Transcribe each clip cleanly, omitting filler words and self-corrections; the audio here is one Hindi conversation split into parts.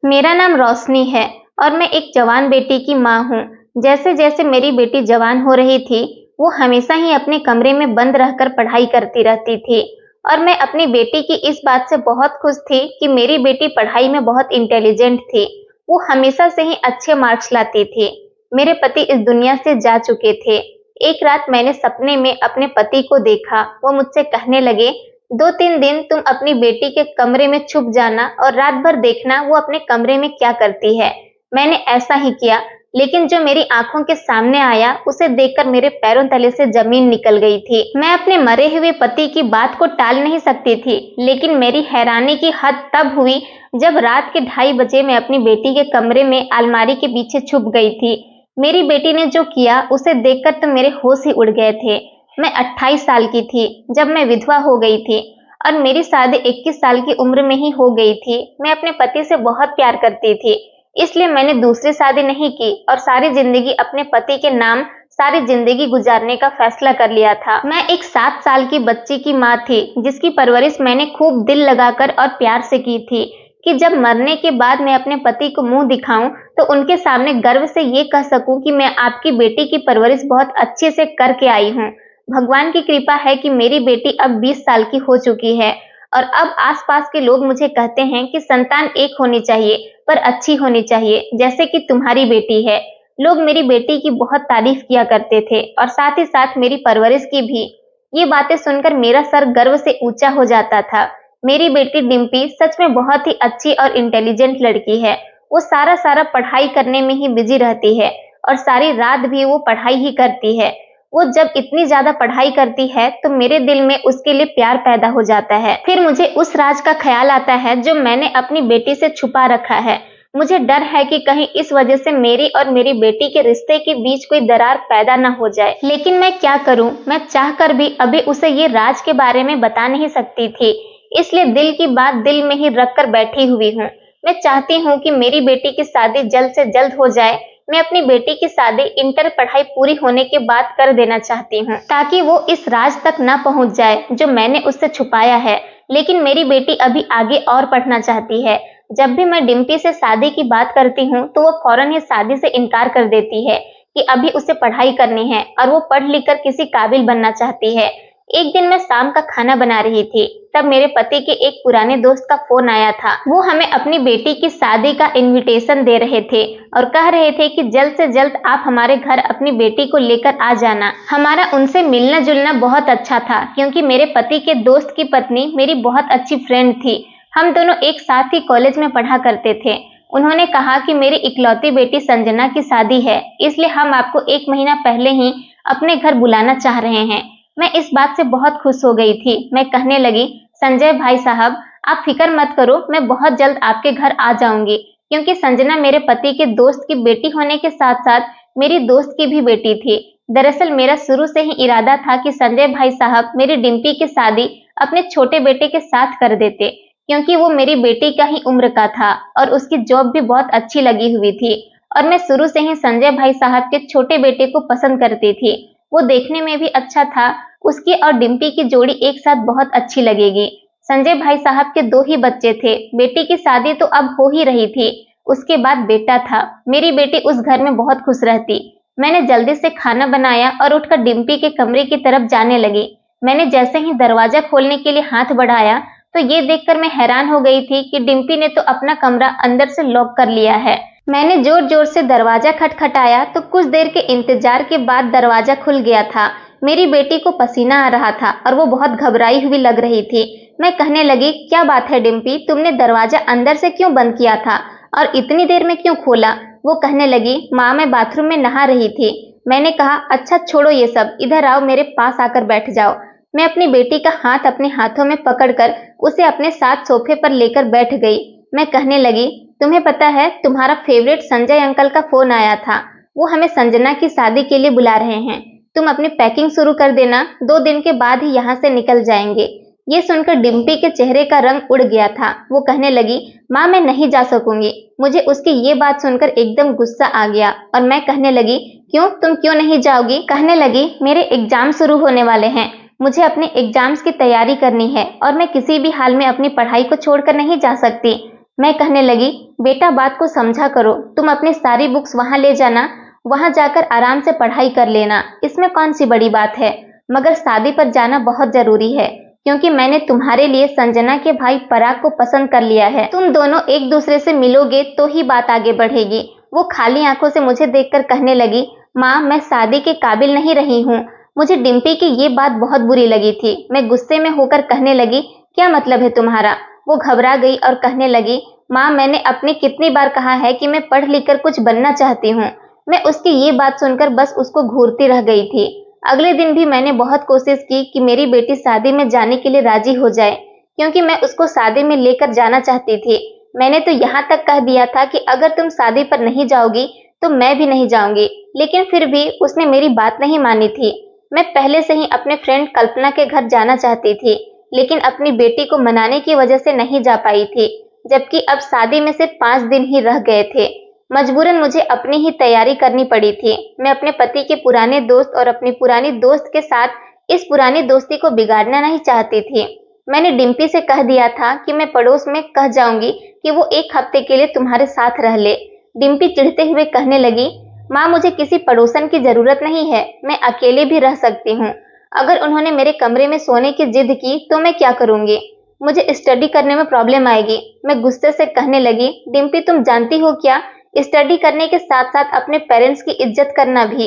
मेरा नाम रोशनी है और मैं एक जवान बेटी की माँ हूँ। जैसे जैसे मेरी बेटी जवान हो रही थी, वो हमेशा ही अपने कमरे में बंद रहकर पढ़ाई करती रहती थी और मैं अपनी बेटी की इस बात से बहुत खुश थी कि मेरी बेटी पढ़ाई में बहुत इंटेलिजेंट थी। वो हमेशा से ही अच्छे मार्क्स लाती थी। मेरे पति इस दुनिया से जा चुके थे। एक रात मैंने सपने में अपने पति को देखा। वो मुझसे कहने लगे, 2-3 दिन तुम अपनी बेटी के कमरे में छुप जाना और रात भर देखना वो अपने कमरे में क्या करती है। मैंने ऐसा ही किया, लेकिन जो मेरी आंखों के सामने आया उसे देखकर मेरे पैरों तले से जमीन निकल गई थी। मैं अपने मरे हुए पति की बात को टाल नहीं सकती थी, लेकिन मेरी हैरानी की हद तब हुई जब रात के 2:30 बजे मैं अपनी बेटी के कमरे में अलमारी के पीछे छुप गई थी। मेरी बेटी ने जो किया उसे देखकर तो मेरे होश ही उड़ गए थे। मैं 28 साल की थी जब मैं विधवा हो गई थी और मेरी शादी 21 साल की उम्र में ही हो गई थी। मैं अपने पति से बहुत प्यार करती थी, इसलिए मैंने दूसरी शादी नहीं की और सारी जिंदगी अपने पति के नाम सारी जिंदगी गुजारने का फैसला कर लिया था। मैं एक 7 साल की बच्ची की माँ थी जिसकी परवरिश मैंने खूब दिल लगाकर और प्यार से की थी कि जब मरने के बाद मैं अपने पति को मुंह दिखाऊं तो उनके सामने गर्व से ये कह सकूं कि मैं आपकी बेटी की परवरिश बहुत अच्छे से करके आई हूँ। भगवान की कृपा है कि मेरी बेटी अब 20 साल की हो चुकी है और अब आसपास के लोग मुझे कहते हैं कि संतान एक होनी चाहिए पर अच्छी होनी चाहिए, जैसे कि तुम्हारी बेटी है। लोग मेरी बेटी की बहुत तारीफ किया करते थे और साथ ही साथ मेरी परवरिश की भी। ये बातें सुनकर मेरा सर गर्व से ऊंचा हो जाता था। मेरी बेटी डिम्पी सच में बहुत ही अच्छी और इंटेलिजेंट लड़की है। वो सारा पढ़ाई करने में ही बिजी रहती है और सारी रात भी वो पढ़ाई ही करती है। वो जब इतनी ज्यादा पढ़ाई करती है तो मेरे दिल में उसके लिए प्यार पैदा हो जाता है। फिर मुझे उस राज का ख्याल आता है जो मैंने अपनी बेटी से छुपा रखा है। मुझे डर है कि कहीं इस वजह से मेरी और मेरी बेटी के रिश्ते के बीच कोई दरार पैदा न हो जाए, लेकिन मैं क्या करूं? मैं चाहकर भी अभी उसे ये राज के बारे में बता नहीं सकती थी, इसलिए दिल की बात दिल में ही रख कर बैठी हुई हूँ। मैं चाहती हूँ कि मेरी बेटी की शादी जल्द से जल्द हो जाए। मैं अपनी बेटी की शादी इंटर पढ़ाई पूरी होने के बाद कर देना चाहती हूँ ताकि वो इस राज तक ना पहुँच जाए जो मैंने उससे छुपाया है। लेकिन मेरी बेटी अभी आगे और पढ़ना चाहती है। जब भी मैं डिम्पी से शादी की बात करती हूँ तो वो फौरन ही शादी से इनकार कर देती है कि अभी उसे पढ़ाई करनी है और वो पढ़ लिख कर किसी काबिल बनना चाहती है। एक दिन मैं शाम का खाना बना रही थी, तब मेरे पति के एक पुराने दोस्त का फोन आया था। वो हमें अपनी बेटी की शादी का इनविटेशन दे रहे थे और कह रहे थे कि जल्द से जल्द आप हमारे घर अपनी बेटी को लेकर आ जाना। हमारा उनसे मिलना जुलना बहुत अच्छा था क्योंकि मेरे पति के दोस्त की पत्नी मेरी बहुत अच्छी फ्रेंड थी। हम दोनों एक साथ ही कॉलेज में पढ़ा करते थे। उन्होंने कहा कि मेरी इकलौती बेटी संजना की शादी है, इसलिए हम आपको 1 महीना पहले ही अपने घर बुलाना चाह रहे हैं। मैं इस बात से बहुत खुश हो गई थी। मैं कहने लगी, संजय भाई साहब, आप फिक्र मत करो, मैं बहुत जल्द आपके घर आ जाऊंगी, क्योंकि संजना मेरे पति के दोस्त की बेटी होने के साथ साथ मेरी दोस्त की भी बेटी थी। दरअसल मेरा शुरू से ही इरादा था कि संजय भाई साहब मेरी डिम्पी की शादी अपने छोटे बेटे के साथ कर देते, क्योंकि वो मेरी बेटी का ही उम्र का था और उसकी जॉब भी बहुत अच्छी लगी हुई थी और मैं शुरू से ही संजय भाई साहब के छोटे बेटे को पसंद करती थी। वो देखने में भी अच्छा था। उसकी और डिम्पी की जोड़ी एक साथ बहुत अच्छी लगेगी। संजय भाई साहब के 2 ही बच्चे थे। बेटी की शादी तो अब हो ही रही थी, उसके बाद बेटा था। मेरी बेटी उस घर में बहुत खुश रहती। मैंने जल्दी से खाना बनाया और उठकर डिम्पी के कमरे की तरफ जाने लगी। मैंने जैसे ही दरवाजा खोलने के लिए हाथ बढ़ाया तो ये देखकर मैं हैरान हो गई थी कि डिम्पी ने तो अपना कमरा अंदर से लॉक कर लिया है। मैंने जोर जोर से दरवाजा खटखटाया तो कुछ देर के इंतजार के बाद दरवाजा खुल गया था। मेरी बेटी को पसीना आ रहा था और वो बहुत घबराई हुई लग रही थी। मैं कहने लगी, क्या बात है डिम्पी, तुमने दरवाजा अंदर से क्यों बंद किया था और इतनी देर में क्यों खोला? वो कहने लगी, माँ मैं बाथरूम में नहा रही थी। मैंने कहा, अच्छा छोड़ो ये सब, इधर आओ, मेरे पास आकर बैठ जाओ। मैं अपनी बेटी का हाथ अपने हाथों में पकड़कर उसे अपने साथ सोफे पर लेकर बैठ गई। मैं कहने लगी, तुम्हें पता है तुम्हारा फेवरेट संजय अंकल का फोन आया था। वो हमें संजना की शादी के लिए बुला रहे हैं। तुम अपनी पैकिंग शुरू कर देना, 2 दिन के बाद ही यहाँ से निकल जाएंगे। ये सुनकर डिम्पी के चेहरे का रंग उड़ गया था। वो कहने लगी, माँ मैं नहीं जा सकूंगी। मुझे उसकी ये बात सुनकर एकदम गुस्सा आ गया और मैं कहने लगी, क्यों, तुम क्यों नहीं जाओगी? कहने लगी, मेरे एग्जाम शुरू होने वाले हैं, मुझे अपने एग्जाम्स की तैयारी करनी है और मैं किसी भी हाल में अपनी पढ़ाई को छोड़कर नहीं जा सकती। मैं कहने लगी, बेटा बात को समझा करो, तुम अपनी सारी बुक्स वहां ले जाना, वहां जाकर आराम से पढ़ाई कर लेना, इसमें कौन सी बड़ी बात है। मगर शादी पर जाना बहुत जरूरी है, क्योंकि मैंने तुम्हारे लिए संजना के भाई पराग को पसंद कर लिया है। तुम दोनों एक दूसरे से मिलोगे तो ही बात आगे बढ़ेगी। वो खाली आंखों से मुझे देखकर कहने लगी, माँ मैं शादी के काबिल नहीं रही हूँ। मुझे डिम्पी की ये बात बहुत बुरी लगी थी। मैं गुस्से में होकर कहने लगी, क्या मतलब है तुम्हारा। वो घबरा गई और कहने लगी, माँ मैंने अपने कितनी बार कहा है कि मैं पढ़ लिख कर कुछ बनना चाहती हूँ। मैं उसकी ये बात सुनकर बस उसको घूरती रह गई थी। अगले दिन भी मैंने बहुत कोशिश की कि मेरी बेटी शादी में जाने के लिए राजी हो जाए, क्योंकि मैं उसको शादी में लेकर जाना चाहती थी। मैंने तो यहाँ तक कह दिया था कि अगर तुम शादी पर नहीं जाओगी तो मैं भी नहीं जाऊंगी, लेकिन फिर भी उसने मेरी बात नहीं मानी थी। मैं पहले से ही अपने फ्रेंड कल्पना के घर जाना चाहती थी, लेकिन अपनी बेटी को मनाने की वजह से नहीं जा पाई थी, जबकि अब शादी में सिर्फ 5 दिन ही रह गए थे। मजबूरन मुझे अपनी ही तैयारी करनी पड़ी थी। मैं अपने पति के पुराने दोस्त और अपनी पुरानी दोस्त के साथ इस पुरानी दोस्ती को बिगाड़ना नहीं चाहती थी। मैंने डिम्पी से कह दिया था कि मैं पड़ोस में कह जाऊंगी कि वो 1 हफ्ते के लिए तुम्हारे साथ रह ले। डिम्पी चिढ़ते हुए कहने लगी, माँ मुझे किसी पड़ोसन की जरूरत नहीं है, मैं अकेले भी रह सकती हूँ। अगर उन्होंने मेरे कमरे में सोने की जिद की तो मैं क्या करूंगी। मुझे स्टडी करने में प्रॉब्लम आएगी। मैं गुस्से से कहने लगी, डिम्पी तुम जानती हो क्या, स्टडी करने के साथ साथ अपने पेरेंट्स की इज्जत करना भी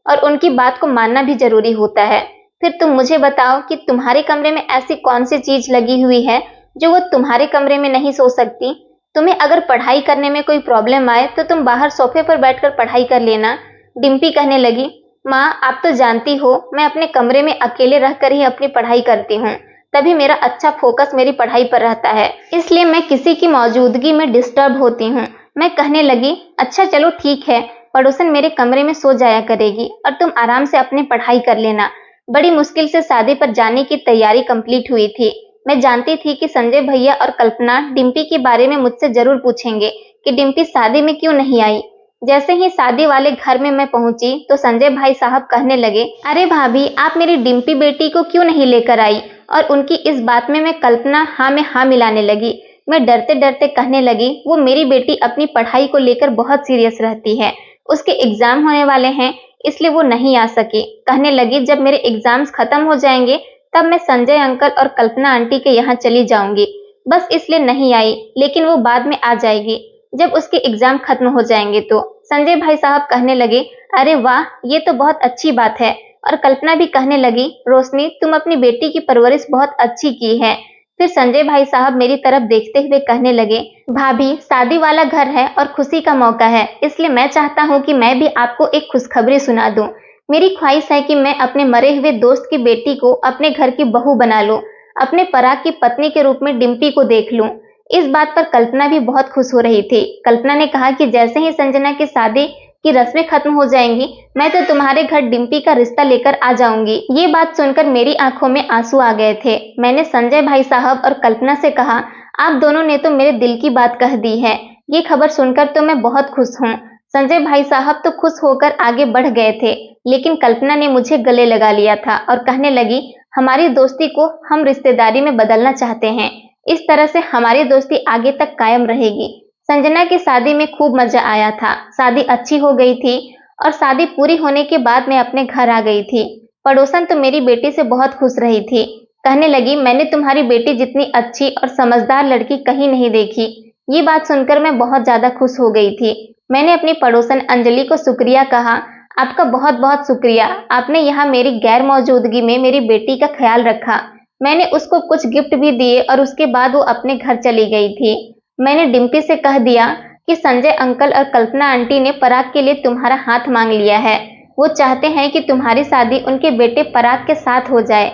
और उनकी बात को मानना भी जरूरी होता है। फिर तुम मुझे बताओ कि तुम्हारे कमरे में ऐसी कौन सी चीज लगी हुई है जो वो तुम्हारे कमरे में नहीं सो सकती। तुम्हें अगर पढ़ाई करने में कोई प्रॉब्लम आए तो तुम बाहर सोफे पर बैठकर पढ़ाई कर लेना। डिम्पी कहने लगी, माँ आप तो जानती हो मैं अपने कमरे में अकेले रहकर ही अपनी पढ़ाई करती हूँ, तभी मेरा अच्छा फोकस मेरी पढ़ाई पर रहता है, इसलिए मैं किसी की मौजूदगी में डिस्टर्ब होती हूँ। मैं कहने लगी, अच्छा चलो ठीक है, पड़ोसन मेरे कमरे में सो जाया करेगी और तुम आराम से अपनी पढ़ाई कर लेना। बड़ी मुश्किल से शादी पर जाने की तैयारी कंप्लीट हुई थी। मैं जानती थी कि संजय भैया और कल्पना डिम्पी के बारे में मुझसे जरूर पूछेंगे कि डिम्पी शादी में क्यों नहीं आई। जैसे ही शादी वाले घर में मैं पहुंची तो संजय भाई साहब कहने लगे, अरे भाभी आप मेरी डिम्पी बेटी को क्यों नहीं लेकर आई। और उनकी इस बात में मैं कल्पना हाँ में हाँ मिलाने लगी। मैं डरते डरते कहने लगी, वो मेरी बेटी अपनी पढ़ाई को लेकर बहुत सीरियस रहती है, उसके एग्जाम होने वाले हैं इसलिए वो नहीं आ सकी। कहने लगी, जब मेरे एग्जाम्स खत्म हो जाएंगे तब मैं संजय अंकल और कल्पना आंटी के यहाँ चली जाऊंगी, बस इसलिए नहीं आई, लेकिन वो बाद में आ जाएगी जब उसके एग्जाम खत्म हो जाएंगे। तो संजय भाई साहब कहने लगे, अरे वाह ये तो बहुत अच्छी बात है। और कल्पना भी कहने लगी, रोशनी तुम अपनी बेटी की परवरिश बहुत अच्छी की है। फिर संजय भाई साहब मेरी तरफ देखते हुए कहने लगे, भाभी शादी वाला घर है और खुशी का मौका है, इसलिए मैं चाहता हूँ कि मैं भी आपको एक खुशखबरी सुना दूं। मेरी ख्वाहिश है कि मैं अपने मरे हुए दोस्त की बेटी को अपने घर की बहू बना लूं, अपने पराग की पत्नी के रूप में डिम्पी को देख लूं। इस बात पर कल्पना भी बहुत खुश हो रही थी। कल्पना ने कहा कि जैसे ही संजना की शादी की रस्में खत्म हो जाएंगी मैं तो तुम्हारे घर डिम्पी का रिश्ता लेकर आ जाऊंगी। ये बात सुनकर मेरी आंखों में आंसू आ गए थे। मैंने संजय भाई साहब और कल्पना से कहा, आप दोनों ने तो मेरे दिल की बात कह दी है। ये खबर सुनकर तो मैं बहुत खुश हूँ। संजय भाई साहब तो खुश होकर आगे बढ़ गए थे, लेकिन कल्पना ने मुझे गले लगा लिया था और कहने लगी, हमारी दोस्ती को हम रिश्तेदारी में बदलना चाहते हैं, इस तरह से हमारी दोस्ती आगे तक कायम रहेगी। संजना की शादी में खूब मजा आया था। शादी अच्छी हो गई थी और शादी पूरी होने के बाद मैं अपने घर आ गई थी। पड़ोसन तो मेरी बेटी से बहुत खुश रही थी। कहने लगी, मैंने तुम्हारी बेटी जितनी अच्छी और समझदार लड़की कहीं नहीं देखी। ये बात सुनकर मैं बहुत ज्यादा खुश हो गई थी। मैंने अपनी पड़ोसन अंजलि को शुक्रिया कहा, आपका बहुत बहुत शुक्रिया, आपने यहाँ मेरी गैर मौजूदगी में मेरी बेटी का ख्याल रखा। मैंने उसको कुछ गिफ्ट भी दिए और उसके बाद वो अपने घर चली गई थी। मैंने डिम्पी से कह दिया कि संजय अंकल और कल्पना आंटी ने पराग के लिए तुम्हारा हाथ मांग लिया है। वो चाहते हैं कि तुम्हारी शादी उनके बेटे पराग के साथ हो जाए।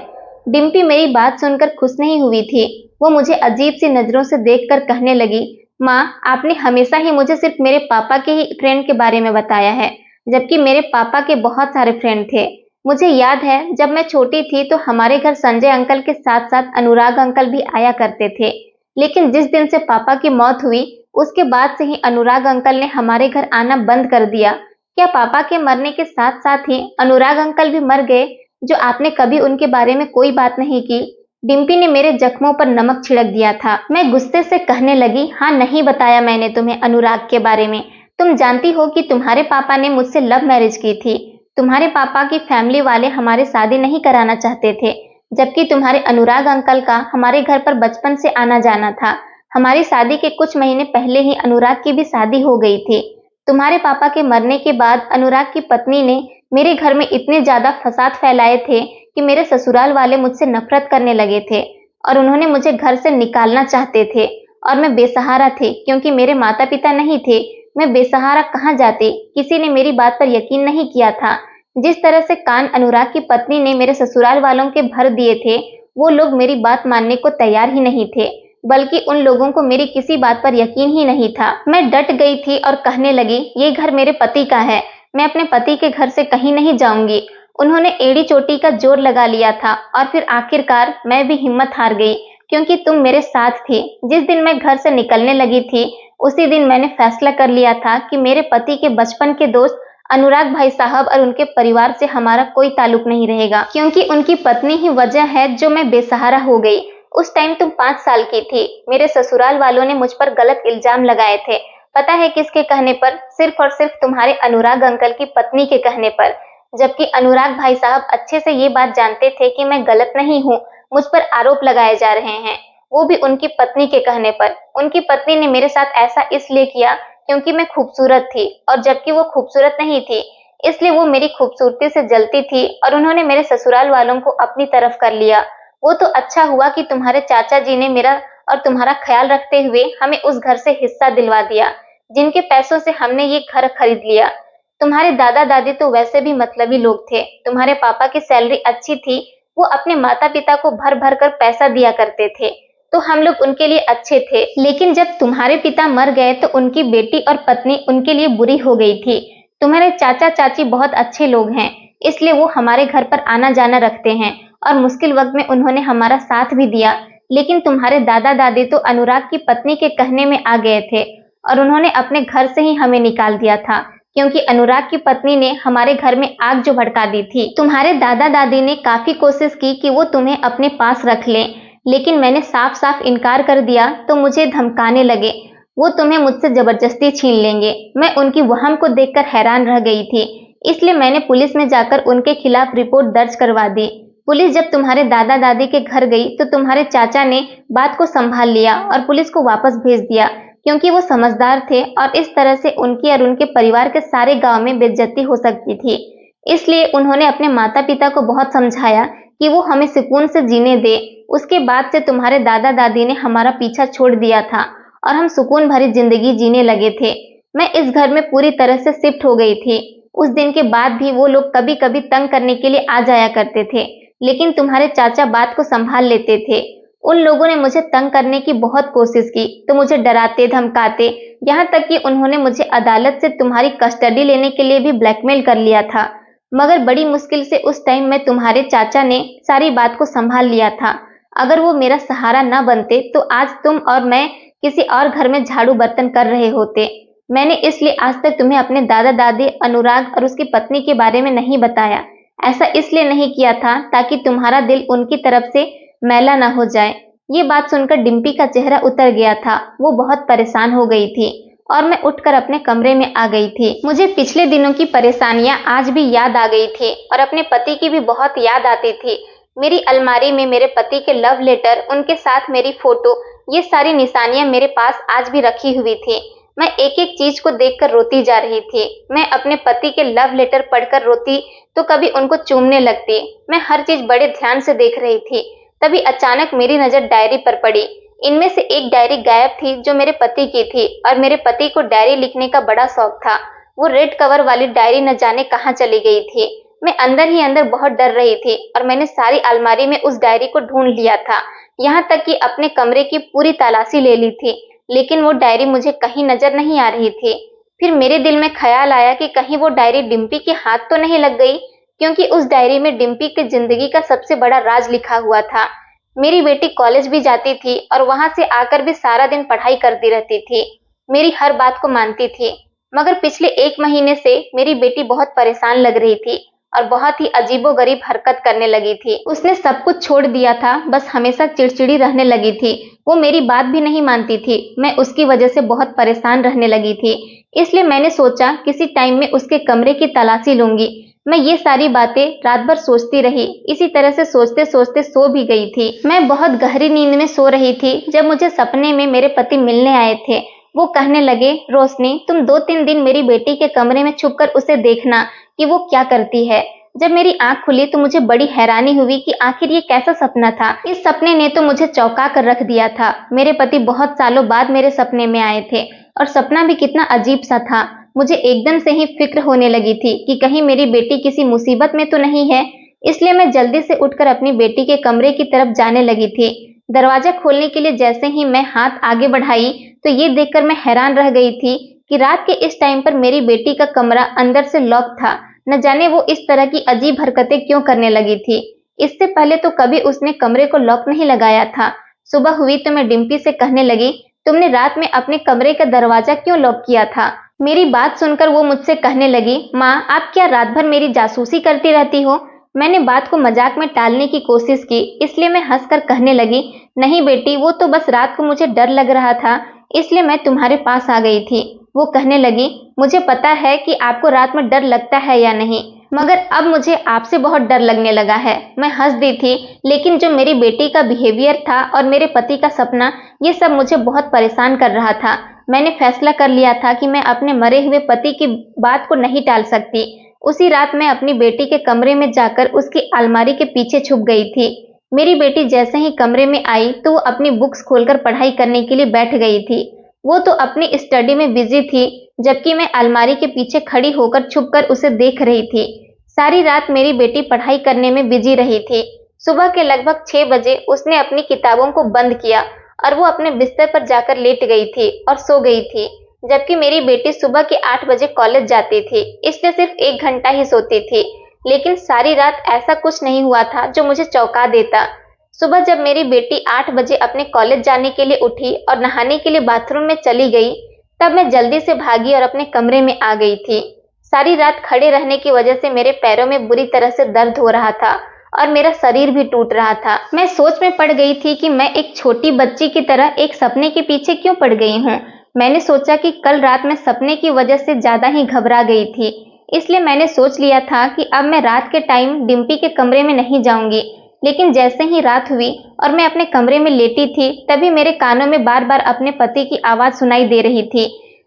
डिम्पी मेरी बात सुनकर खुश नहीं हुई थी। वो मुझे अजीब सी नजरों से देखकर कहने लगी, माँ आपने हमेशा ही मुझे सिर्फ मेरे पापा के ही फ्रेंड के बारे में बताया है, जबकि मेरे पापा के बहुत सारे फ्रेंड थे। मुझे याद है जब मैं छोटी थी तो हमारे घर संजय अंकल के साथ साथ अनुराग अंकल भी आया करते थे, लेकिन जिस दिन से पापा की मौत हुई उसके बाद से ही अनुराग अंकल ने हमारे घर आना बंद कर दिया। क्या पापा के मरने के साथ साथ ही अनुराग अंकल भी मर गए, जो आपने कभी उनके बारे में कोई बात नहीं की। डिम्पी ने मेरे जख्मों पर नमक छिड़क दिया था। मैं गुस्से से कहने लगी, हाँ नहीं बताया मैंने तुम्हें अनुराग के बारे में। तुम जानती हो कि तुम्हारे पापा ने मुझसे लव मैरिज की थी। तुम्हारे पापा की फैमिली वाले हमारे शादी नहीं कराना चाहते थे, जबकि तुम्हारे अनुराग अंकल का हमारे घर पर बचपन से आना जाना था। हमारी शादी के कुछ महीने पहले ही अनुराग की भी शादी हो गई थी। तुम्हारे पापा के मरने के बाद अनुराग की पत्नी ने मेरे घर में इतने ज्यादा फसाद फैलाए थे कि मेरे ससुराल वाले मुझसे नफरत करने लगे थे और उन्होंने मुझे घर से निकालना चाहते थे। और मैं बेसहारा थी क्योंकि मेरे माता पिता नहीं थे। मैं बेसहारा कहाँ जाती, किसी ने मेरी बात पर यकीन नहीं किया था। जिस तरह से कान अनुराग की पत्नी ने मेरे ससुराल वालों के भर दिए थे, वो लोग मेरी बात मानने को तैयार ही नहीं थे, बल्कि उन लोगों को मेरी किसी बात पर यकीन ही नहीं था। मैं डट गई थी और कहने लगी, ये घर मेरे पति का है, मैं अपने पति के घर से कहीं नहीं जाऊंगी। उन्होंने एड़ी चोटी का जोर लगा लिया था और फिर आखिरकार मैं भी हिम्मत हार गई, क्योंकि तुम मेरे साथ थी। जिस दिन मैं घर से निकलने लगी थी, उसी दिन मैंने फैसला कर लिया था कि मेरे पति के बचपन के दोस्त अनुराग भाई साहब और उनके परिवार से हमारा कोई ताल्लुक नहीं रहेगा, क्योंकि उनकी पत्नी ही वजह है जो मैं बेसहारा हो गई। उस टाइम तुम 5 साल की थी। मेरे ससुराल वालों ने मुझ पर गलत इल्जाम लगाए थे। पता है किसके कहने पर? सिर्फ और सिर्फ तुम्हारे अनुराग अंकल की पत्नी के कहने पर। जबकि अनुराग भाई साहब अच्छे से ये बात जानते थे कि मैं गलत नहीं हूँ, मुझ पर आरोप लगाए जा रहे हैं, वो भी उनकी पत्नी के कहने पर। उनकी पत्नी ने मेरे साथ ऐसा इसलिए किया क्योंकि मैं खूबसूरत थी, और जबकि वो खूबसूरत नहीं थी, इसलिए वो मेरी खूबसूरती से जलती थी और उन्होंने मेरे ससुराल वालों को अपनी तरफ कर लिया। वो तो अच्छा हुआ कि तुम्हारे चाचा जी ने मेरा और तुम्हारा ख्याल रखते हुए हमें उस घर से हिस्सा दिलवा दिया, जिनके पैसों से हमने ये घर खरीद लिया। तुम्हारे दादा दादी तो वैसे भी मतलबी लोग थे। तुम्हारे पापा की सैलरी अच्छी थी, वो अपने माता पिता को भर भर कर पैसा दिया करते थे, तो हम लोग उनके लिए अच्छे थे। लेकिन जब तुम्हारे पिता मर गए तो उनकी बेटी और पत्नी उनके लिए बुरी हो गई थी। तुम्हारे चाचा चाची बहुत अच्छे लोग हैं, इसलिए वो हमारे घर पर आना जाना रखते हैं और मुश्किल वक्त में उन्होंने हमारा साथ भी दिया। लेकिन तुम्हारे दादा दादी तो अनुराग की पत्नी के कहने में आ गए थे और उन्होंने अपने घर से ही हमें निकाल दिया था, क्योंकि अनुराग की पत्नी ने हमारे घर में आग जो भड़का दी थी। तुम्हारे दादा दादी ने काफी कोशिश की कि वो तुम्हें अपने पास रख लें, लेकिन मैंने साफ साफ इनकार कर दिया तो मुझे धमकाने लगे, वो तुम्हें मुझसे जबरदस्ती छीन लेंगे। मैं उनकी वहम को देखकर हैरान रह गई थी, इसलिए मैंने पुलिस में जाकर उनके खिलाफ रिपोर्ट दर्ज करवा दी। पुलिस जब तुम्हारे दादा दादी के घर गई तो तुम्हारे चाचा ने बात को संभाल लिया और पुलिस को वापस भेज दिया, क्योंकि वो समझदार थे और इस तरह से उनकी और उनके परिवार के सारे गांव में बेइज्जती हो सकती थी। इसलिए उन्होंने अपने माता पिता को बहुत समझाया कि वो हमें सुकून से जीने दे। उसके बाद से तुम्हारे दादा दादी ने हमारा पीछा छोड़ दिया था और हम सुकून भरी जिंदगी जीने लगे थे। मैं इस घर में पूरी तरह से शिफ्ट हो गई थी। उस दिन के बाद भी वो लोग कभी कभी तंग करने के लिए आ जाया करते थे, लेकिन तुम्हारे चाचा बात को संभाल लेते थे। उन लोगों ने मुझे तंग करने की बहुत कोशिश की, तो मुझे डराते धमकाते, यहाँ तक कि उन्होंने मुझे अदालत से तुम्हारी कस्टडी लेने के लिए भी ब्लैकमेल कर लिया था। मगर बड़ी मुश्किल से उस टाइम में तुम्हारे चाचा ने सारी बात को संभाल लिया था। अगर वो मेरा सहारा न बनते तो आज तुम और मैं किसी और घर में झाड़ू बर्तन कर रहे होते। मैंने इसलिए आज तक तुम्हें अपने दादा दादी अनुराग और उसकी पत्नी के बारे में नहीं बताया। ऐसा इसलिए नहीं किया था ताकि तुम्हारा दिल उनकी तरफ से मैला ना हो जाए। ये बात सुनकर डिम्पी का चेहरा उतर गया था। वो बहुत परेशान हो गई थी और मैं उठकर अपने कमरे में आ गई थी। मुझे पिछले दिनों की परेशानियां आज भी याद आ गई थी और अपने पति की भी बहुत याद आती थी। मेरी अलमारी में मेरे पति के लव लेटर, उनके साथ मेरी फोटो, ये सारी निशानियां मेरे पास आज भी रखी हुई थी। मैं एक एक चीज को देखकर रोती जा रही थी। मैं अपने पति के लव लेटर पढ़कर रोती तो कभी उनको चूमने लगती। मैं हर चीज बड़े ध्यान से देख रही थी। तभी अचानक मेरी नजर डायरी पर पड़ी। इनमें से एक डायरी गायब थी जो मेरे पति की थी, और मेरे पति को डायरी लिखने का बड़ा शौक था। वो रेड कवर वाली डायरी न जाने कहाँ चली गई थी। मैं अंदर ही अंदर बहुत डर रही थी और मैंने सारी अलमारी में उस डायरी को ढूंढ लिया था, यहाँ तक कि अपने कमरे की पूरी तलाशी ले ली थी, लेकिन वो डायरी मुझे कहीं नजर नहीं आ रही थी। फिर मेरे दिल में ख्याल आया कि कहीं वो डायरी डिम्पी के हाथ तो नहीं लग गई, क्योंकि उस डायरी में डिम्पी की जिंदगी का सबसे बड़ा राज लिखा हुआ था। मेरी बेटी कॉलेज भी जाती थी और वहां से आकर भी सारा दिन पढ़ाई करती रहती थी। मेरी हर बात को मानती थी, मगर पिछले 1 महीने से मेरी बेटी बहुत परेशान लग रही थी और बहुत ही अजीबोगरीब हरकत करने लगी थी। उसने सब कुछ छोड़ दिया था, बस हमेशा चिड़चिड़ी रहने लगी थी। वो मेरी बात भी नहीं मानती थी। मैं उसकी वजह से बहुत परेशान रहने लगी थी। इसलिए मैंने सोचा किसी टाइम में उसके कमरे की तलाशी लूंगी। मैं ये सारी बातें रात भर सोचती रही। इसी तरह से सोचते सोचते सो भी गई थी। मैं बहुत गहरी नींद में सो रही थी जब मुझे सपने में मेरे पति मिलने आए थे। वो कहने लगे, रोशनी, तुम 2-3 दिन मेरी बेटी के कमरे में छुपकर उसे देखना कि वो क्या करती है। जब मेरी आंख खुली तो मुझे बड़ी हैरानी हुई कि आखिर ये कैसा सपना था। इस सपने ने तो मुझे चौंका कर रख दिया था। मेरे पति बहुत सालों बाद मेरे सपने में आए थे और सपना भी कितना अजीब सा था। मुझे एकदम से ही फिक्र होने लगी थी कि कहीं मेरी बेटी किसी मुसीबत में तो नहीं है। इसलिए मैं जल्दी से उठकर अपनी बेटी के कमरे की तरफ जाने लगी थी। दरवाजा खोलने के लिए जैसे ही मैं हाथ आगे बढ़ाई तो ये देखकर मैं हैरान रह गई थी कि रात के इस टाइम पर मेरी बेटी का कमरा अंदर से लॉक था। न जाने वो इस तरह की अजीब हरकतें क्यों करने लगी थी। इससे पहले तो कभी उसने कमरे को लॉक नहीं लगाया था। सुबह हुई तो मैं डिम्पी से कहने लगी, तुमने रात में अपने कमरे का दरवाजा क्यों लॉक किया था। मेरी बात सुनकर वो मुझसे कहने लगी, माँ, आप क्या रात भर मेरी जासूसी करती रहती हो। मैंने बात को मजाक में टालने की कोशिश की, इसलिए मैं हंसकर कहने लगी, नहीं बेटी, वो तो बस रात को मुझे डर लग रहा था, इसलिए मैं तुम्हारे पास आ गई थी। वो कहने लगी, मुझे पता है कि आपको रात में डर लगता है या नहीं, मगर अब मुझे आपसे बहुत डर लगने लगा है। मैं हंस दी थी, लेकिन जो मेरी बेटी का बिहेवियर था और मेरे पति का सपना, ये सब मुझे बहुत परेशान कर रहा था। मैंने फैसला कर लिया था कि मैं अपने मरे हुए पति की बात को नहीं टाल सकती। उसी रात मैं अपनी बेटी के कमरे में जाकर उसकी अलमारी के पीछे छुप गई थी। मेरी बेटी जैसे ही कमरे में आई तो वो अपनी बुक्स खोलकर पढ़ाई करने के लिए बैठ गई थी। वो तो अपनी स्टडी में बिजी थी, जबकि मैं अलमारी के पीछे खड़ी होकर छुपकर उसे देख रही थी। सारी रात मेरी बेटी पढ़ाई करने में बिजी रही थी। सुबह के लगभग 6 बजे उसने अपनी किताबों को बंद किया और वो अपने बिस्तर पर जाकर लेट गई थी और सो गई थी। जबकि मेरी बेटी सुबह के 8 बजे कॉलेज जाती थी, इसलिए सिर्फ 1 घंटा ही सोती थी। लेकिन सारी रात ऐसा कुछ नहीं हुआ था जो मुझे चौंका देता। सुबह जब मेरी बेटी 8 बजे अपने कॉलेज जाने के लिए उठी और नहाने के लिए बाथरूम में चली गई, तब मैं जल्दी से भागी और अपने कमरे में आ गई थी। सारी रात खड़े रहने की वजह से मेरे पैरों में बुरी तरह से दर्द हो रहा था और मेरा शरीर भी टूट रहा था। मैं सोच में पड़ गई थी कि मैं एक छोटी बच्ची की तरह एक सपने के पीछे क्यों पड़ गई हूँ। मैंने सोचा कि कल रात मैं सपने की वजह से ज्यादा ही घबरा गई थी, इसलिए मैंने सोच लिया था कि अब मैं रात के टाइम डिम्पी के कमरे में नहीं जाऊंगी। लेकिन जैसे ही रात हुई और मैं अपने कमरे में लेटी थी, तभी मेरे कानों में बार बार अपने पति की आवाज सुनाई दे रही थी,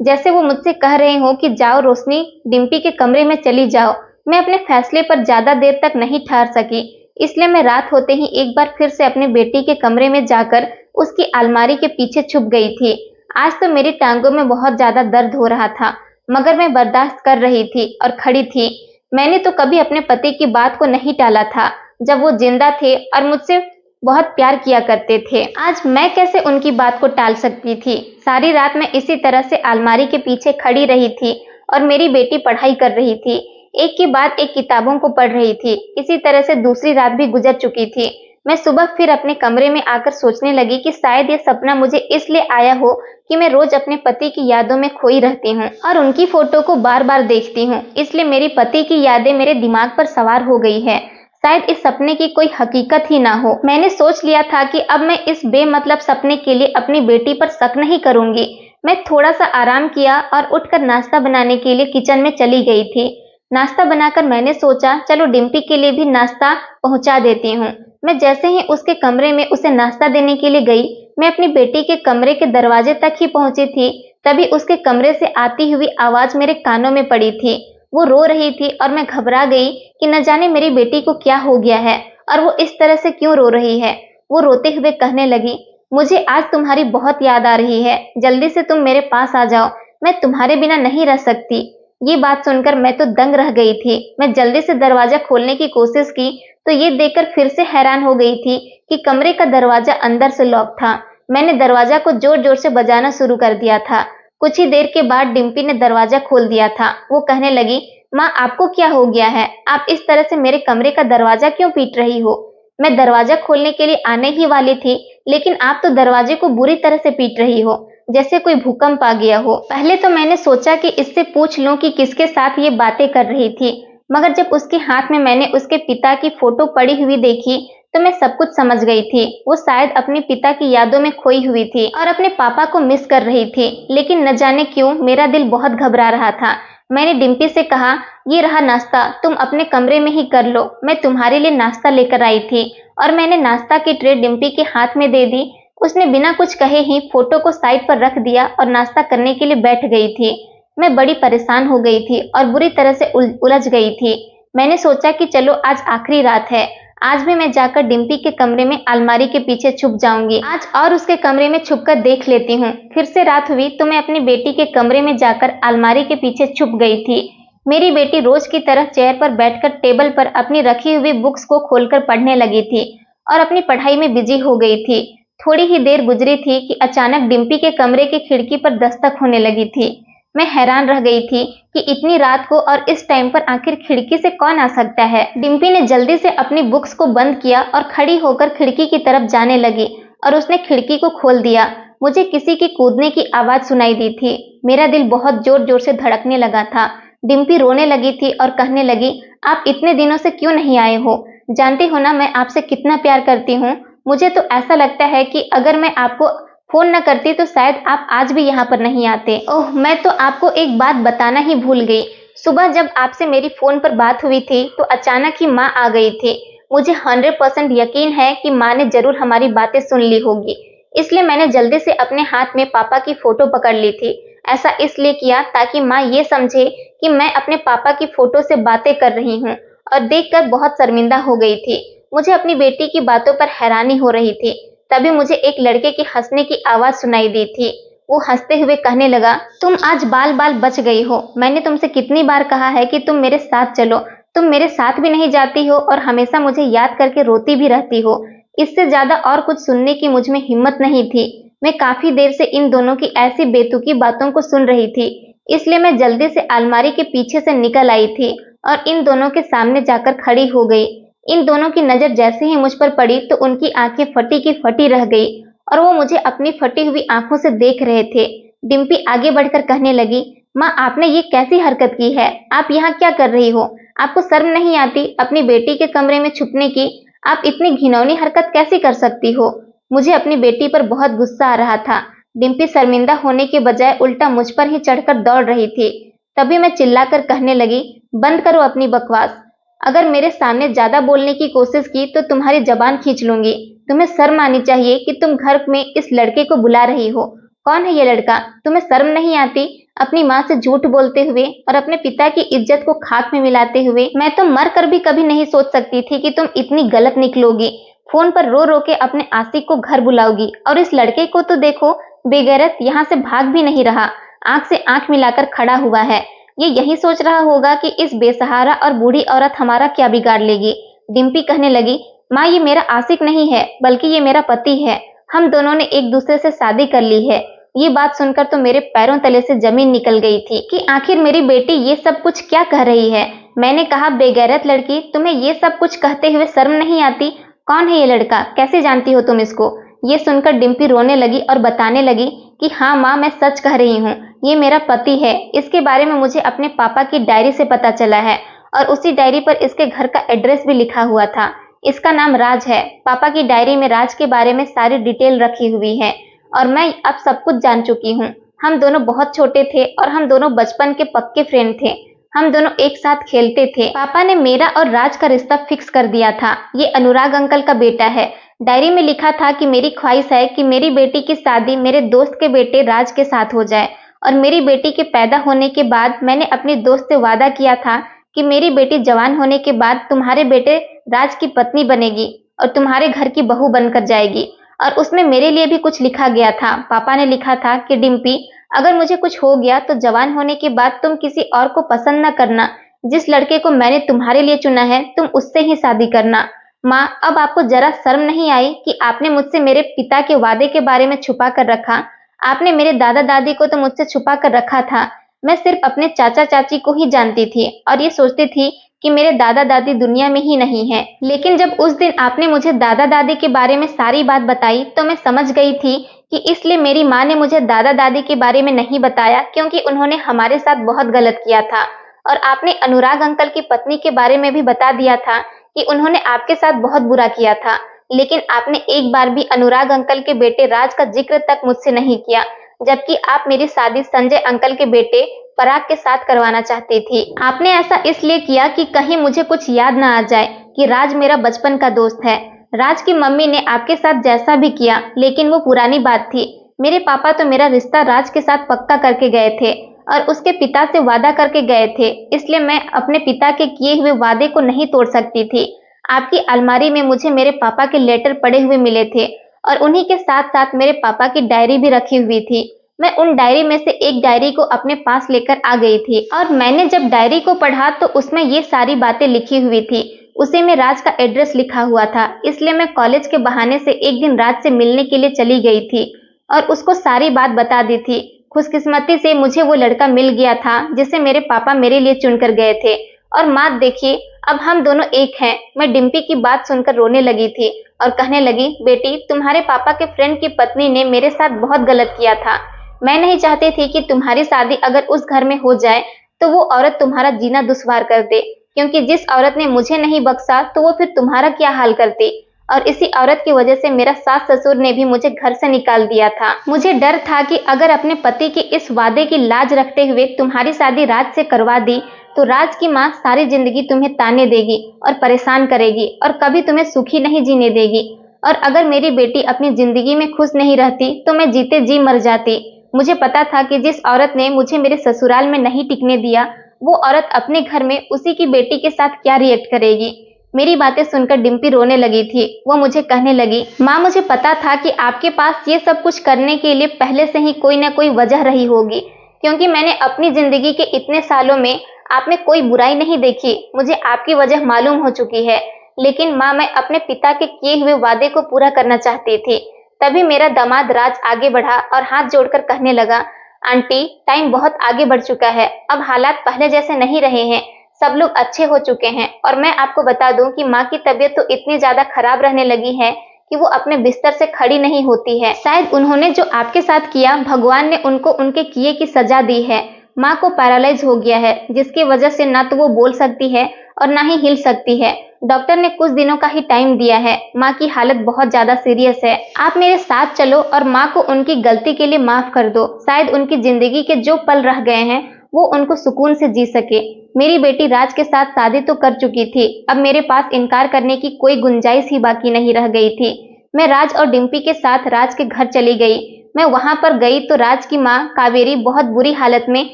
जैसे वो मुझसे कह रहे हो कि जाओ रोशनी, डिम्पी के कमरे में चली जाओ। मैं अपने फैसले पर ज्यादा देर तक नहीं ठहर सकी, इसलिए मैं रात होते ही एक बार फिर से अपने बेटी के कमरे में जाकर उसकी अलमारी के पीछे छुप गई थी। आज तो मेरी टांगों में बहुत ज्यादा दर्द हो रहा था, मगर मैं बर्दाश्त कर रही थी और खड़ी थी। मैंने तो कभी अपने पति की बात को नहीं टाला था, जब वो जिंदा थे और मुझसे बहुत प्यार किया करते थे। आज मैं कैसे उनकी बात को टाल सकती थी। सारी रात मैं इसी तरह से अलमारी के पीछे खड़ी रही थी और मेरी बेटी पढ़ाई कर रही थी। एक के बाद एक किताबों को पढ़ रही थी। इसी तरह से दूसरी रात भी गुजर चुकी थी। मैं सुबह फिर अपने कमरे में आकर सोचने लगी कि शायद ये सपना मुझे इसलिए आया हो कि मैं रोज अपने पति की यादों में खोई रहती हूँ और उनकी फोटो को बार बार देखती हूँ, इसलिए मेरी पति की यादें मेरे दिमाग पर सवार हो गई है। शायद इस सपने की कोई हकीकत ही ना हो। मैंने सोच लिया था कि अब मैं इस बेमतलब सपने के लिए अपनी बेटी पर शक नहीं करूंगी। मैं थोड़ा सा आराम किया और उठकर नाश्ता बनाने के लिए किचन में चली गई थी। नाश्ता बनाकर मैंने सोचा चलो डिम्पी के लिए भी नाश्ता पहुंचा देती हूँ। मैं जैसे ही उसके कमरे में उसे नाश्ता देने के लिए गई, मैं अपनी बेटी के कमरे के दरवाजे तक ही पहुंची थी, तभी उसके कमरे से आती हुई आवाज मेरे कानों में पड़ी थी। वो रो रही थी और मैं घबरा गई कि न जाने मेरी बेटी को क्या हो गया है और वो इस तरह से क्यों रो रही है। वो रोते हुए कहने लगी, मुझे आज तुम्हारी बहुत याद आ रही है, जल्दी से तुम मेरे पास आ जाओ, मैं तुम्हारे बिना नहीं रह सकती। ये बात सुनकर मैं तो दंग रह गई थी। मैं जल्दी से दरवाजा खोलने की कोशिश की तो ये देखकर फिर से हैरान हो गई थी कि कमरे का दरवाजा अंदर से लॉक था। मैंने दरवाजा को जोर जोर से बजाना शुरू कर दिया था। कुछ ही देर के बाद डिम्पी ने दरवाजा खोल दिया था। वो कहने लगी, माँ, आपको क्या हो गया है? आप इस तरह से मेरे कमरे का दरवाजा क्यों पीट रही हो? मैं दरवाजा खोलने के लिए आने ही वाली थी, लेकिन आप तो दरवाजे को बुरी तरह से पीट रही हो, जैसे कोई भूकंप आ गया हो। पहले तो मैंने सोचा कि इससे पूछ लूं कि किसके साथ ये बातें कर रही थी, मगर जब उसके हाथ में मैंने उसके पिता की फोटो पड़ी हुई देखी तो मैं सब कुछ समझ गई थी। वो शायद अपने पिता की यादों में खोई हुई थी और अपने पापा को मिस कर रही थी, लेकिन न जाने क्यों मेरा दिल बहुत घबरा रहा था। मैंने डिम्पी से कहा, ये रहा नाश्ता, तुम अपने कमरे में ही कर लो, मैं तुम्हारे लिए नाश्ता लेकर आई थी। और मैंने नाश्ता की ट्रे डिम्पी के हाथ में दे दी। उसने बिना कुछ कहे ही फोटो को साइड पर रख दिया और नाश्ता करने के लिए बैठ गई थी। मैं बड़ी परेशान हो गई थी और बुरी तरह से उलझ गई थी। मैंने सोचा कि चलो आज आखिरी रात है, आज भी मैं जाकर डिम्पी के कमरे में अलमारी के पीछे छुप जाऊंगी आज और उसके कमरे में छुपकर देख लेती हूँ। फिर से रात हुई तो मैं अपनी बेटी के कमरे में जाकर अलमारी के पीछे छुप गई थी। मेरी बेटी रोज की तरह चेयर पर बैठकर टेबल पर अपनी रखी हुई बुक्स को खोलकर पढ़ने लगी थी और अपनी पढ़ाई में बिजी हो गई थी। थोड़ी ही देर गुजरी थी कि अचानक डिम्पी के कमरे की खिड़की पर दस्तक होने लगी थी। मैं हैरान रह गई थी कि इतनी रात को और इस टाइम पर आखिर खिड़की से कौन आ सकता है। डिम्पी ने जल्दी से अपनी बुक्स को बंद किया और खड़ी होकर खिड़की की तरफ जाने लगी और उसने खिड़की को खोल दिया। मुझे किसी की कूदने की आवाज सुनाई दी थी। मेरा दिल बहुत जोर जोर से धड़कने लगा था। डिम्पी रोने लगी थी और कहने लगी, आप इतने दिनों से क्यों नहीं आए हो? जानती हो ना मैं आपसे कितना प्यार करती हूँ। मुझे तो ऐसा लगता है कि अगर मैं आपको फोन न करती तो शायद आप आज भी यहाँ पर नहीं आते। ओह, मैं तो आपको एक बात बताना ही भूल गई। सुबह जब आपसे मेरी फोन पर बात हुई थी तो अचानक ही माँ आ गई थी। मुझे 100% यकीन है कि माँ ने जरूर हमारी बातें सुन ली होगी, इसलिए मैंने जल्दी से अपने हाथ में पापा की फोटो पकड़ ली थी। ऐसा इसलिए किया ताकि माँ ये समझे कि मैं अपने पापा की फोटो से बातें कर रही हूँ, और देखकर बहुत शर्मिंदा हो गई थी। मुझे अपनी बेटी की बातों पर हैरानी हो रही थी। तभी मुझे एक लड़के की हंसने की आवाज सुनाई दी थी। वो हंसते हुए कहने लगा, तुम आज बाल बाल बच गई हो। मैंने तुमसे कितनी बार कहा है कि तुम मेरे साथ चलो, तुम मेरे साथ भी नहीं जाती हो और हमेशा मुझे याद करके रोती भी रहती हो। इससे ज्यादा और कुछ सुनने की मुझ में हिम्मत नहीं थी। मैं काफी देर से इन दोनों की ऐसी बेतुकी बातों को सुन रही थी, इसलिए मैं जल्दी से अलमारी के पीछे से निकल आई थी और इन दोनों के सामने जाकर खड़ी हो गई। इन दोनों की नजर जैसे ही मुझ पर पड़ी तो उनकी आंखें फटी की फटी रह गई और वो मुझे अपनी फटी हुई आंखों से देख रहे थे। डिम्पी आगे बढ़कर कहने लगी, माँ आपने ये कैसी हरकत की है? आप यहाँ क्या कर रही हो? आपको शर्म नहीं आती अपनी बेटी के कमरे में छुपने की? आप इतनी घिनौनी हरकत कैसे कर सकती हो? मुझे अपनी बेटी पर बहुत गुस्सा आ रहा था। डिम्पी शर्मिंदा होने के बजाय उल्टा मुझ पर ही चढ़कर दौड़ रही थी। तभी मैं चिल्लाकर कहने लगी, बंद करो अपनी बकवास। अगर मेरे सामने ज्यादा बोलने की कोशिश की तो तुम्हारी जबान खींच लूंगी। तुम्हें शर्म आनी चाहिए कि तुम घर में इस लड़के को बुला रही हो। कौन है ये लड़का? तुम्हें शर्म नहीं आती? अपनी माँ से झूठ बोलते हुए और अपने पिता की इज्जत को खाक में मिलाते हुए। मैं तो मर कर भी कभी नहीं सोच सकती थी कि तुम इतनी गलत निकलोगी। फोन पर रो रो के अपने आशिक को घर बुलाओगी, और इस लड़के को तो देखो, बेगैरत, यहाँ से भाग भी नहीं रहा, आंख से आंख मिलाकर खड़ा हुआ है। ये यही सोच रहा होगा कि इस बेसहारा और बूढ़ी औरत हमारा क्या बिगाड़ लेगी। डिम्पी कहने लगी, माँ ये मेरा आशिक नहीं है, बल्कि ये मेरा पति है। हम दोनों ने एक दूसरे से शादी कर ली है। ये बात सुनकर तो मेरे पैरों तले से जमीन निकल गई थी कि आखिर मेरी बेटी ये सब कुछ क्या कह रही है। मैंने कहा, बेगैरत लड़की, तुम्हें ये सब कुछ कहते हुए शर्म नहीं आती? कौन है ये लड़का? कैसे जानती हो तुम इसको? ये सुनकर डिम्पी रोने लगी और बताने लगी कि हाँ माँ, मैं सच कह रही हूँ, ये मेरा पति है। इसके बारे में मुझे अपने पापा की डायरी से पता चला है और उसी डायरी पर इसके घर का एड्रेस भी लिखा हुआ था। इसका नाम राज है। पापा की डायरी में राज के बारे में सारी डिटेल रखी हुई है और मैं अब सब कुछ जान चुकी हूँ। हम दोनों बहुत छोटे थे और हम दोनों बचपन के पक्के फ्रेंड थे। हम दोनों एक साथ खेलते थे। पापा ने मेरा और राज का रिश्ता फिक्स कर दिया था। ये अनुराग अंकल का बेटा है। डायरी में लिखा था कि मेरी ख्वाहिश है कि मेरी बेटी की शादी मेरे दोस्त के बेटे राज के साथ हो जाए, और मेरी बेटी के पैदा होने के बाद मैंने अपनी दोस्त से वादा किया था कि मेरी बेटी जवान होने के बाद तुम्हारे बेटे राज की पत्नी बनेगी और तुम्हारे घर की बहू बनकर जाएगी। और उसमें मेरे लिए भी कुछ लिखा गया था। पापा ने लिखा था कि डिम्पी, अगर मुझे कुछ हो गया तो जवान होने के बाद तुम किसी और को पसंद न करना। जिस लड़के को मैंने तुम्हारे लिए चुना है तुम उससे ही शादी करना। माँ, अब आपको जरा शर्म नहीं आई कि आपने मुझसे मेरे पिता के वादे के बारे में छुपा कर रखा? आपने मेरे दादा दादी को तो मुझसे छुपा कर रखा था। मैं सिर्फ अपने चाचा चाची को ही जानती थी और ये सोचती थी कि मेरे दादा दादी दुनिया में ही नहीं है। लेकिन जब उस दिन आपने मुझे दादा दादी के बारे में सारी बात बताई तो मैं समझ गई थी कि इसलिए मेरी माँ ने मुझे दादा दादी के बारे में नहीं बताया, क्योंकि उन्होंने हमारे साथ बहुत गलत किया था। और आपने अनुराग अंकल की पत्नी के बारे में भी बता दिया था कि उन्होंने आपके साथ बहुत बुरा किया था, लेकिन आपने एक बार भी अनुराग अंकल के बेटे राज का जिक्र तक मुझसे नहीं किया, जबकि आप मेरी शादी संजय अंकल के बेटे पराग के साथ करवाना चाहती थी। आपने ऐसा इसलिए किया कि कहीं मुझे कुछ याद ना आ जाए कि राज मेरा बचपन का दोस्त है। राज की मम्मी ने आपके साथ जैसा भी किया, लेकिन वो पुरानी बात थी। मेरे पापा तो मेरा रिश्ता राज के साथ पक्का करके गए थे और उसके पिता से वादा करके गए थे, इसलिए मैं अपने पिता के किए हुए वादे को नहीं तोड़ सकती थी। आपकी अलमारी में मुझे मेरे पापा के लेटर पड़े हुए मिले थे और उन्हीं के साथ साथ मेरे पापा की डायरी भी रखी हुई थी। मैं उन डायरी में से एक डायरी को अपने पास लेकर आ गई थी और मैंने जब डायरी को पढ़ा तो उसमें ये सारी बातें लिखी हुई थी। उसी में राज का एड्रेस लिखा हुआ था, इसलिए मैं कॉलेज के बहाने से एक दिन राज से मिलने के लिए चली गई थी और उसको सारी बात बता दी थी। खुशकिस्मती से मुझे वो लड़का मिल गया था जिसे मेरे पापा मेरे लिए चुन कर गए थे। और माँ देखिए, अब हम दोनों एक हैं। मैं डिम्पी की बात सुनकर रोने लगी थी और कहने लगी, बेटी तुम्हारे पापा के फ्रेंड की पत्नी ने मेरे साथ बहुत गलत किया था। मैं नहीं चाहती थी कि तुम्हारी शादी अगर उस घर में हो जाए तो वो औरत तुम्हारा जीना दुश्वार कर दे, क्योंकि जिस औरत ने मुझे नहीं बख्शा तो वो फिर तुम्हारा क्या हाल करती। और इसी औरत की वजह से मेरा सास ससुर ने भी मुझे घर से निकाल दिया था। मुझे डर था कि अगर अपने पति के इस वादे की लाज रखते हुए तुम्हारी शादी राज से करवा दी तो राज की माँ सारी जिंदगी तुम्हें ताने देगी और परेशान करेगी और कभी तुम्हें सुखी नहीं जीने देगी। और अगर मेरी बेटी अपनी जिंदगी में खुश नहीं रहती तो मैं जीते जी मर जाती। मुझे पता था कि जिस औरत ने मुझे मेरे ससुराल में नहीं टिकने दिया, वो औरत अपने घर में उसी की बेटी के साथ क्या रिएक्ट करेगी। मेरी बातें सुनकर डिम्पी रोने लगी थी। वो मुझे कहने लगी, माँ मुझे पता था कि आपके पास ये सब कुछ करने के लिए पहले से ही कोई ना कोई वजह रही होगी, क्योंकि मैंने अपनी जिंदगी के इतने सालों में आप में कोई बुराई नहीं देखी। मुझे आपकी वजह मालूम हो चुकी है, लेकिन माँ मैं अपने पिता के किए हुए वादे को पूरा करना चाहती थी। तभी मेरा दामाद राज आगे बढ़ा और हाथ जोड़कर कहने लगा, आंटी टाइम बहुत आगे बढ़ चुका है, अब हालात पहले जैसे नहीं रहे हैं, सब लोग अच्छे हो चुके हैं। और मैं आपको बता दूं कि माँ की तबीयत तो इतनी ज्यादा खराब रहने लगी है कि वो अपने बिस्तर से खड़ी नहीं होती है। शायद उन्होंने जो आपके साथ किया, भगवान ने उनको उनके किए की सजा दी है। माँ को पैरालाइज हो गया है, जिसकी वजह से ना तो वो बोल सकती है और ना ही हिल सकती है। डॉक्टर ने कुछ दिनों का ही टाइम दिया है। माँ की हालत बहुत ज्यादा सीरियस है। आप मेरे साथ चलो और माँ को उनकी गलती के लिए माफ कर दो। शायद उनकी जिंदगी के जो पल रह गए हैं वो उनको सुकून से जी सके। मेरी बेटी राज के साथ शादी तो कर चुकी थी, अब मेरे पास इनकार करने की कोई गुंजाइश ही बाकी नहीं रह गई थी। मैं राज और डिम्पी के साथ राज के घर चली गई। मैं वहां पर गई तो राज की माँ कावेरी बहुत बुरी हालत में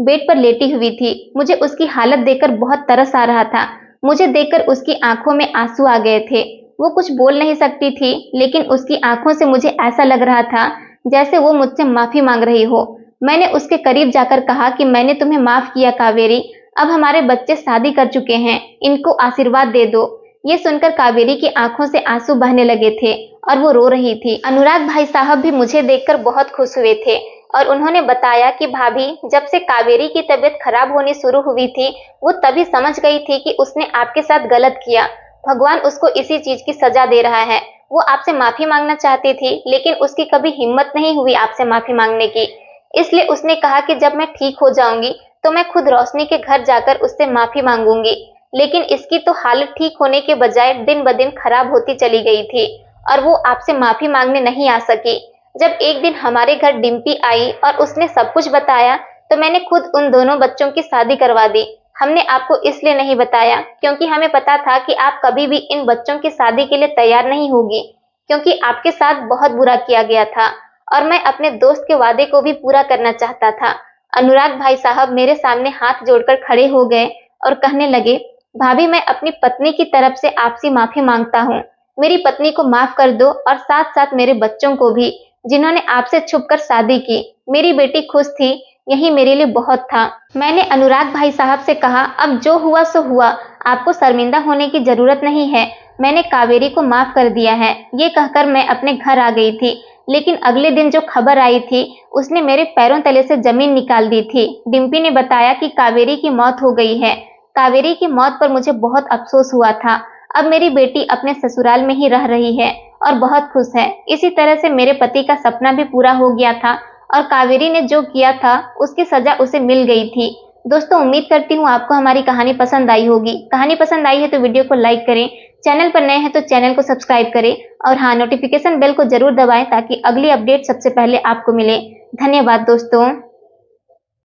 बेड पर लेटी हुई थी। मुझे उसकी हालत देखकर बहुत तरस आ रहा था। मुझे देखकर उसकी आंखों में आंसू आ गए थे। वो कुछ बोल नहीं सकती थी, लेकिन उसकी आंखों से मुझे ऐसा लग रहा था जैसे वो मुझसे माफी मांग रही हो। मैंने उसके करीब जाकर कहा कि मैंने तुम्हें माफ किया कावेरी, अब हमारे बच्चे शादी कर चुके हैं, इनको आशीर्वाद दे दो। ये सुनकर कावेरी की आंखों से आंसू बहने लगे थे और वो रो रही थी। अनुराग भाई साहब भी मुझे देखकर बहुत खुश हुए थे और उन्होंने बताया कि भाभी जब से कावेरी की तबीयत खराब होनी शुरू हुई थी, वो तभी समझ गई थी कि उसने आपके साथ गलत किया। भगवान उसको इसी चीज की सजा दे रहा है। वो आपसे माफी मांगना चाहती थी, लेकिन उसकी कभी हिम्मत नहीं हुई आपसे माफी मांगने की। इसलिए उसने कहा कि जब मैं ठीक हो जाऊंगी तो मैं खुद रोशनी के घर जाकर उससे माफी मांगूंगी। लेकिन इसकी तो हालत ठीक होने के बजाय दिन ब दिन खराब होती चली गई थी और वो आपसे माफी मांगने नहीं आ सकी। जब एक दिन हमारे घर डिम्पी आई और उसने सब कुछ बताया तो मैंने खुद उन दोनों बच्चों की शादी करवा दी। हमने आपको इसलिए नहीं बताया क्योंकि हमें पता था कि आप कभी भी इन बच्चों की शादी के लिए तैयार नहीं होगी, क्योंकि आपके साथ बहुत बुरा किया गया था और मैं अपने दोस्त के वादे को भी पूरा करना चाहता था। अनुराग भाई साहब मेरे सामने हाथ जोड़कर खड़े हो गए और कहने लगे, भाभी मैं अपनी पत्नी की तरफ से आपसे माफी मांगता हूँ। मेरी पत्नी को माफ कर दो और साथ साथ मेरे बच्चों को भी, जिन्होंने आपसे छुपकर शादी की। मेरी बेटी खुश थी, यही मेरे लिए बहुत था। मैंने अनुराग भाई साहब से कहा, अब जो हुआ सो हुआ, आपको शर्मिंदा होने की जरूरत नहीं है। मैंने कावेरी को माफ कर दिया है। ये कहकर मैं अपने घर आ गई थी, लेकिन अगले दिन जो खबर आई थी उसने मेरे पैरों तले से जमीन निकाल दी थी। डिम्पी ने बताया कि कावेरी की मौत हो गई है। कावेरी की मौत पर मुझे बहुत अफसोस हुआ था। अब मेरी बेटी अपने ससुराल में ही रह रही है और बहुत खुश है। इसी तरह से मेरे पति का सपना भी पूरा हो गया था और कावेरी ने जो किया था उसकी सजा उसे मिल गई थी। दोस्तों उम्मीद करती हूँ आपको हमारी कहानी पसंद आई होगी। कहानी पसंद आई है तो वीडियो को लाइक करें, चैनल पर नए हैं तो चैनल को सब्सक्राइब करें और हाँ, नोटिफिकेशन बेल को जरूर दबाएं ताकि अगली अपडेट सबसे पहले आपको मिले। धन्यवाद दोस्तों।